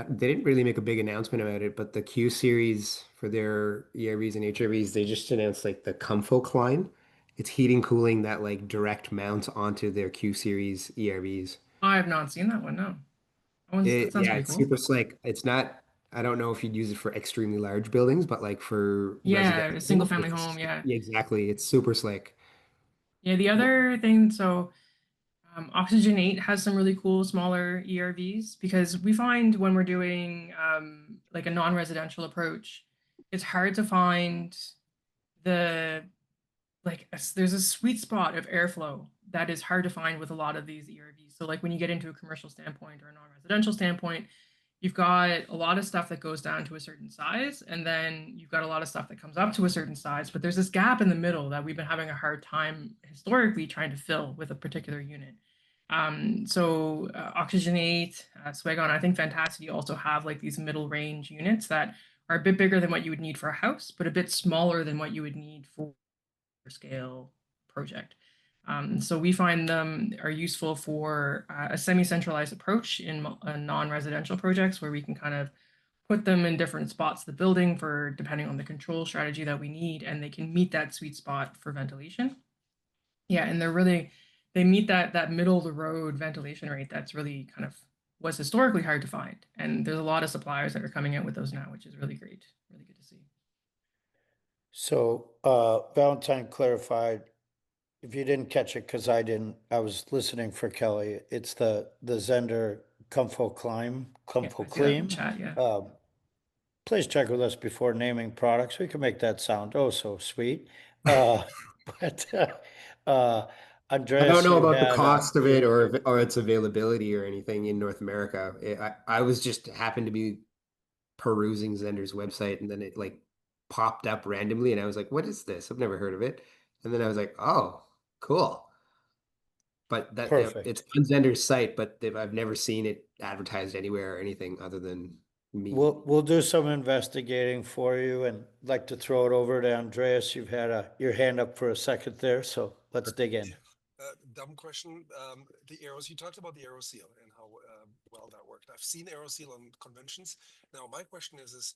they didn't really make a big announcement about it, but the Q series for their ERVs and HRVs, they just announced like the Comfo line. It's heating cooling that like direct mounts onto their Q series ERVs. I have not seen that one, no. That sounds Yeah, pretty it's cool. super slick. It's not, I don't know if you'd use it for extremely large buildings, but like for Yeah, a single residential, family home, yeah. yeah, exactly. It's super slick. Yeah, the other thing, so Oxygen 8 has some really cool smaller ERVs, because we find when we're doing like a non-residential approach, it's hard to find the there's a sweet spot of airflow that is hard to find with a lot of these ERVs. So like when you get into a commercial standpoint or a non-residential standpoint, you've got a lot of stuff that goes down to a certain size, and then you've got a lot of stuff that comes up to a certain size, but there's this gap in the middle that we've been having a hard time historically trying to fill with a particular unit. So Oxygen 8, Swagon, I think Fantasity also have like these middle range units that are a bit bigger than what you would need for a house, but a bit smaller than what you would need for scale project. So we find them are useful for a semi-centralized approach in non-residential projects, where we can kind of put them in different spots of the building for depending on the control strategy that we need, and they can meet that sweet spot for ventilation. Yeah, and they meet that middle of the road ventilation rate that's really kind of was historically hard to find. And there's a lot of suppliers that are coming out with those now, which is really great, really good to see. So, Valentine clarified, if you didn't catch it, because I didn't, I was listening for Kelly. It's the Zender Yeah, I Comfo see that in the Clean. chat. Yeah. Please check with us before naming products. We can make that sound oh so sweet. Uh, but I don't Andreas, know you about the had cost of it or or its availability or anything in North America. I was just happened to be perusing Zender's website and then it like popped up randomly and I was like, what is this? I've never heard of it. And then I was like, oh, cool. But that perfect. it's on Zender's site, but I've never seen it advertised anywhere or anything other than me. We'll do some investigating for you and like to throw it over to Andreas. You've had your hand up for a second there, so let's dig in. Dumb question. The arrows, you talked about the aero seal and how well that worked. I've seen aero seal on conventions. Now, my question is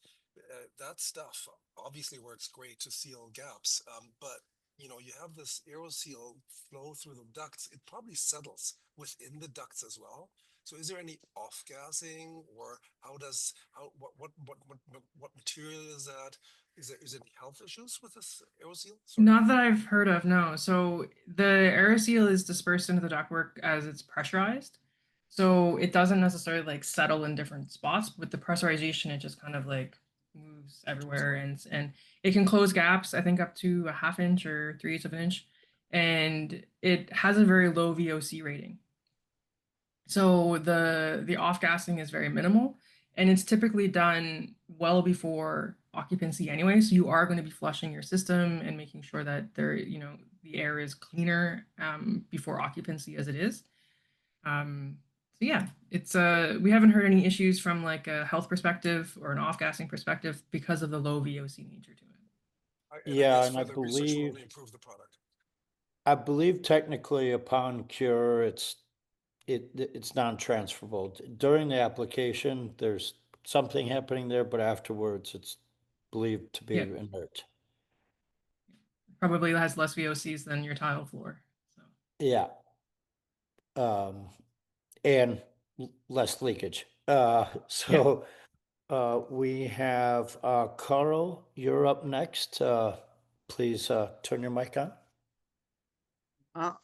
that stuff obviously works great to seal gaps, but you know, you have this aeroseal flow through the ducts, it probably settles within the ducts as well. So is there any off-gassing, or what material is that? Is there any health issues with this aeroseal? Sorry. Not that I've heard of, no. So the aeroseal is dispersed into the ductwork as it's pressurized. So it doesn't necessarily like settle in different spots. With the pressurization, it just kind of like moves everywhere, and it can close gaps, I think up to a half inch or 3/8 of an inch. And it has a very low VOC rating. So the off gassing is very minimal, and it's typically done well before occupancy anyway. So you are going to be flushing your system and making sure that the air is cleaner before occupancy as it is. So yeah, it's we haven't heard any issues from like a health perspective or an off gassing perspective because of the low VOC nature to it. I Yeah, guess and I further research will believe only improve the product. technically upon cure, it's non-transferable. During the application, there's something happening there, but afterwards, it's believed to be Yeah, inert. probably has less VOCs than your tile floor. So Yeah. And less leakage. So we have Carl, you're up next. Please turn your mic on.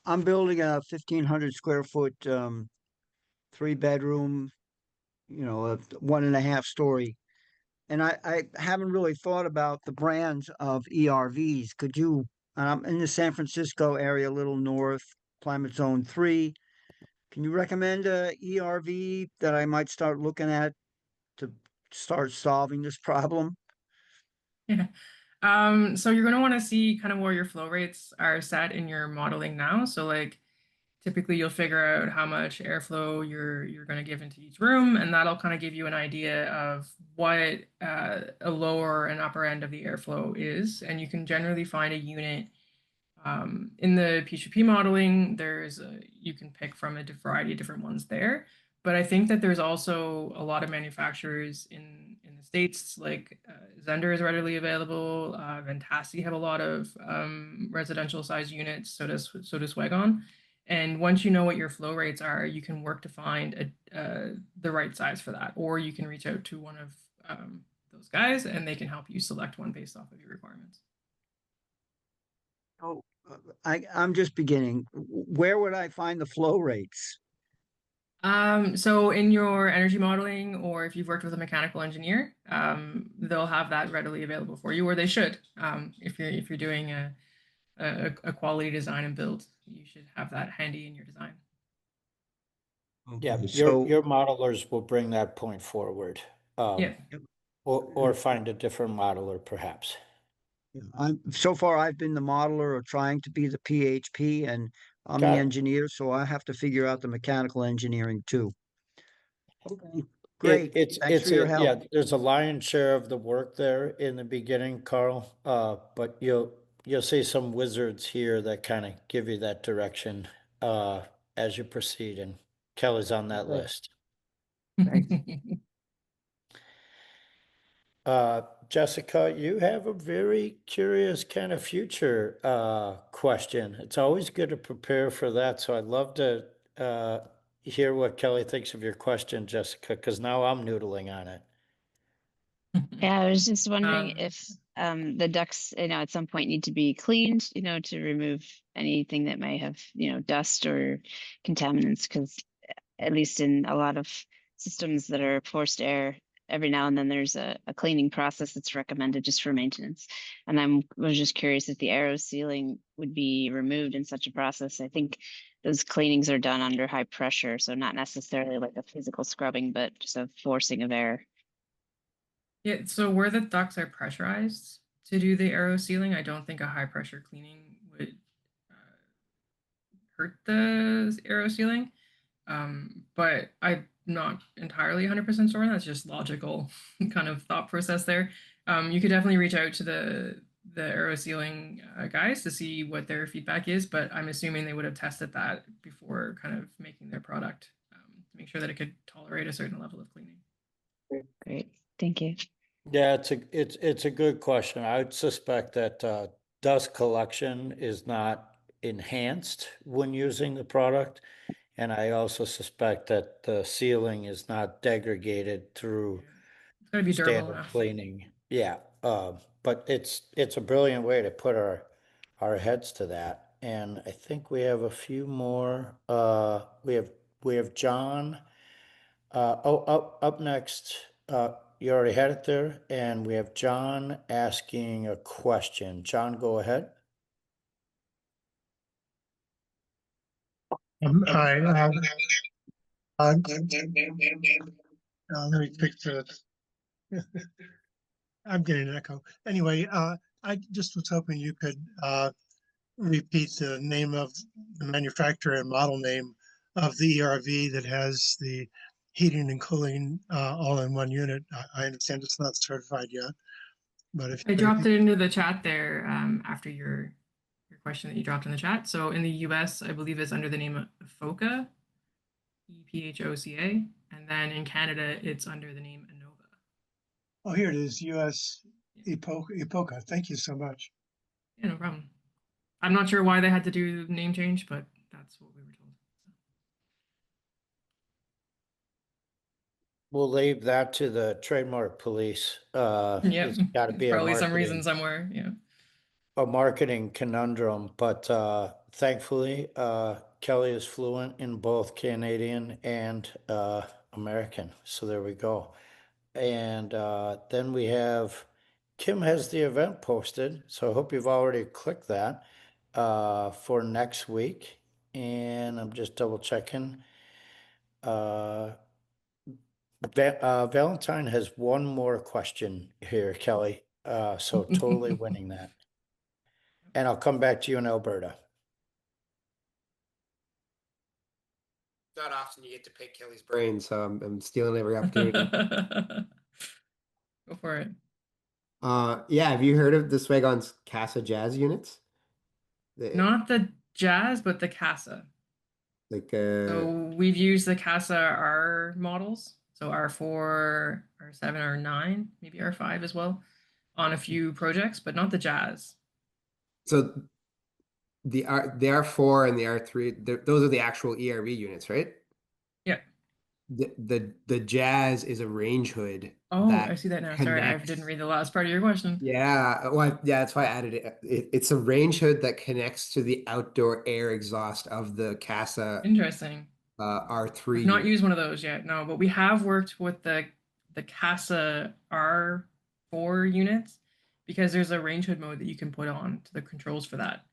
I'm building a 1,500 square foot 3 bedroom, a 1.5 story. And I haven't really thought about the brands of ERVs. Could you, and I'm in the San Francisco area, a little north, climate zone 3. Can you recommend a ERV that I might start looking at to start solving this problem? yeah. So you're going to want to see kind of where your flow rates are set in your modeling now. So like typically you'll figure out how much airflow you're going to give into each room, and that'll kind of give you an idea of what a lower and upper end of the airflow is. And you can generally find a unit in the P2P modeling. You can pick from a variety of different ones there. But I think that there's also a lot of manufacturers in the States, like Zender is readily available. Ventasi have a lot of residential size units. So does Wagon. And once you know what your flow rates are, you can work to find the right size for that. Or you can reach out to one of those guys, and they can help you select one based off of your requirements. Oh, I'm just beginning. Where would I find the flow rates? So in your energy modeling, or if you've worked with a mechanical engineer, they'll have that readily available for you, or they should. If you're doing a quality design and build, you should have that handy in your design. Yeah, Okay, your modelers will bring that point forward. Yeah. Or find a different modeler perhaps. so far I've been the modeler or trying to be the PHP, and I'm the Got it. engineer, so I have to figure out the mechanical engineering too. Okay, It, great. it's Thanks for your help. yeah, there's a lion's share of the work there in the beginning, Carl. But you'll see some wizards here that kind of give you that direction as you proceed, and Kelly's on that Okay, list. thanks. Jessica, you have a very curious kind of future question. It's always good to prepare for that. So I'd love to hear what Kelly thinks of your question, Jessica, because now I'm noodling on it. Yeah, I was just wondering Um, if the ducts, at some point need to be cleaned, to remove anything that may have, dust or contaminants, because at least in a lot of systems that are forced air, every now and then there's a cleaning process that's recommended just for maintenance. And was just curious if the aero sealing would be removed in such a process. I think those cleanings are done under high pressure, so not necessarily like a physical scrubbing, but just a forcing of air. Yeah, so where the ducts are pressurized to do the aero sealing, I don't think a high pressure cleaning would hurt the aero sealing. But I'm not entirely 100% sure. That's just logical kind of thought process there. You could definitely reach out to the aero sealing guys to see what their feedback is, but I'm assuming they would have tested that before kind of making their product to make sure that it could tolerate a certain level of cleaning. Great, thank you. Yeah, it's a good question. I would suspect that dust collection is not enhanced when using the product. And I also suspect that the sealing is not degraded through It's gotta be durable standard enough. cleaning. Yeah, but it's a brilliant way to put our heads to that. And I think we have a few more. We have John. Up next. You already had it there, and we have John asking a question. John, go ahead. Hi. Let me fix it. I'm getting an echo. Anyway, I just was hoping you could repeat the name of the manufacturer and model name of the ERV that has the heating and cooling all in one unit. I understand it's not certified yet, but if I you could dropped it into the chat there after your question that you dropped in the chat. So in the US, I believe it's under the name of FOCA, EPHOCA, and then in Canada, it's under the name Innova. Oh, here it is, US EPOCA. Thank you so much. Yeah, no problem. I'm not sure why they had to do the name change, but that's what we were told. We'll leave that to the trademark police. Yeah, It's got to it's be probably some reason somewhere. Yeah. a marketing conundrum, but thankfully, Kelly is fluent in both Canadian and American. So there we go. And then we have Kim has the event posted. So I hope you've already clicked that for next week. And I'm just double checking. Valentine has one more question here, Kelly. So totally winning that. And I'll come back to you in Alberta. Not often you get to pick Kelly's brain, so I'm stealing every opportunity. Go for it. Yeah, have you heard of the Swagon's Casa Jazz units? Not the Jazz, but the Casa. Like So we've used the Casa R models, so R4, R7, R9, maybe R5 as well, on a few projects, but not the Jazz. so the R4 and the R3, those are the actual ERV units, right? Yeah. The Jazz is a range hood Oh, that I see that now. Sorry, I didn't read the last part of your question. Yeah, well, yeah, that's why I added it. It's a range hood that connects to the outdoor air exhaust of the Casa Interesting. R3 I've not unit. used one of those yet, no, but we have worked with the Casa R4 units because there's a range hood mode that you can put on to the controls for that.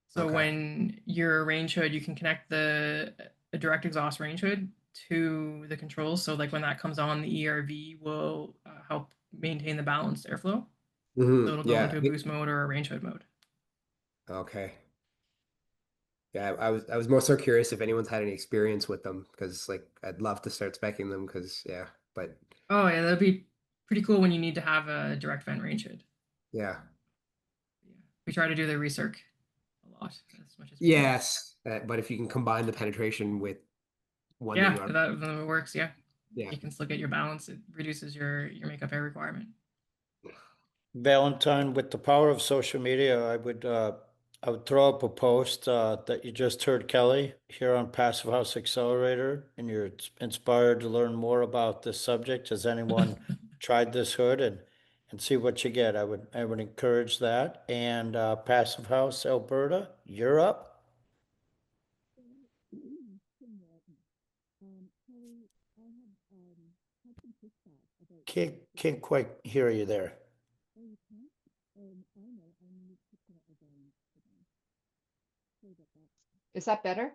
So Okay. when you're a range hood, you can connect the direct exhaust range hood to the controls. So like when that comes on, the ERV will help maintain the balanced airflow. So it'll go Yeah. into a boost mode or a range hood mode. Okay. Yeah, I was more so curious if anyone's had any experience with them because like I'd love to start specing them because yeah, but Oh yeah, that'd be pretty cool when you need to have a direct vent range hood. yeah. Yeah. We try to do the recirc a lot as much as we can. Yes, but if you can combine the penetration with one Yeah, that you that works. Yeah, yeah. you can still get your balance. It reduces your makeup air requirement. Valentine, with the power of social media, I would throw up a post that you just heard Kelly here on Passive House Accelerator, and you're inspired to learn more about this subject. Has anyone tried this hood and see what you get? I would encourage that. And Passive House Alberta, you're up. Can't quite hear you there. Is that better?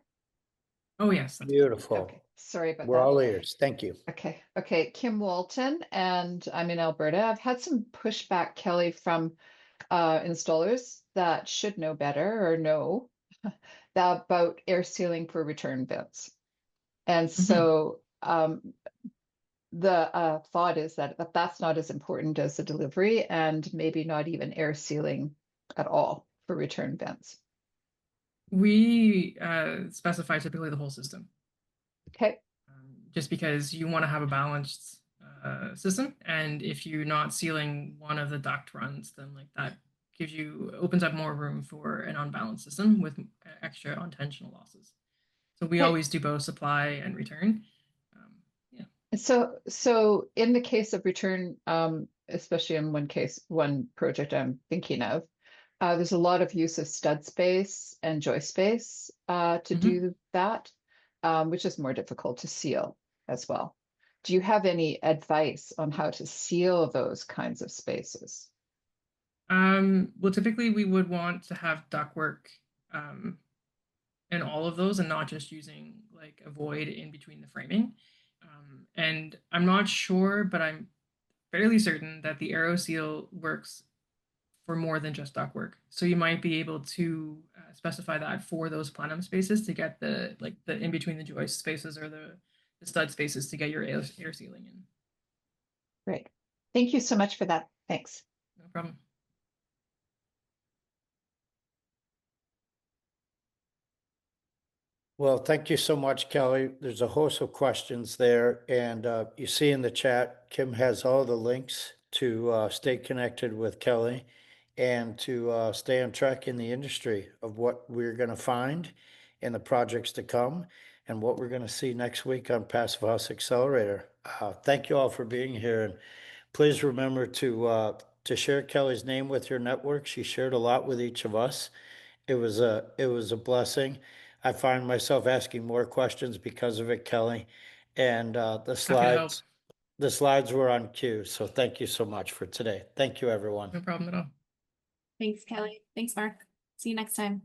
Oh yes, that's Beautiful. Okay, sorry about We're that. all ears. Thank you. Okay, Kim Walton, and I'm in Alberta. I've had some pushback, Kelly, from installers that should know better or know about air sealing for return vents. And so the thought is that that's not as important as the delivery and maybe not even air sealing at all for return vents. We specify typically the whole system. Okay. Just because you want to have a balanced system, and if you're not sealing one of the duct runs, then like that opens up more room for an unbalanced system with extra unintentional losses. So we Hey. always do both supply and return. Yeah. So in the case of return, especially in one project I'm thinking of, there's a lot of use of stud space and joist space to do that, which is more difficult to seal as well. Do you have any advice on how to seal those kinds of spaces? Well, typically we would want to have ductwork in all of those and not just using like a void in between the framing. And I'm not sure, but I'm fairly certain that the AeroSeal works for more than just ductwork. So you might be able to specify that for those plenum spaces to get the in between the joist spaces or the stud spaces to get your air sealing in. Great. Thank you so much for that. Thanks. No problem. Well, thank you so much, Kelly. There's a host of questions there, and you see in the chat, Kim has all the links to stay connected with Kelly and to stay on track in the industry of what we're going to find in the projects to come and what we're going to see next week on Passive House Accelerator. Thank you all for being here, and please remember to share Kelly's name with your network. She shared a lot with each of us. It was a blessing. I find myself asking more questions because of it, Kelly. And Happy to help. the slides were on cue. So thank you so much for today. Thank you, everyone. No problem at all. Thanks, Kelly. Thanks, Mark. See you next time.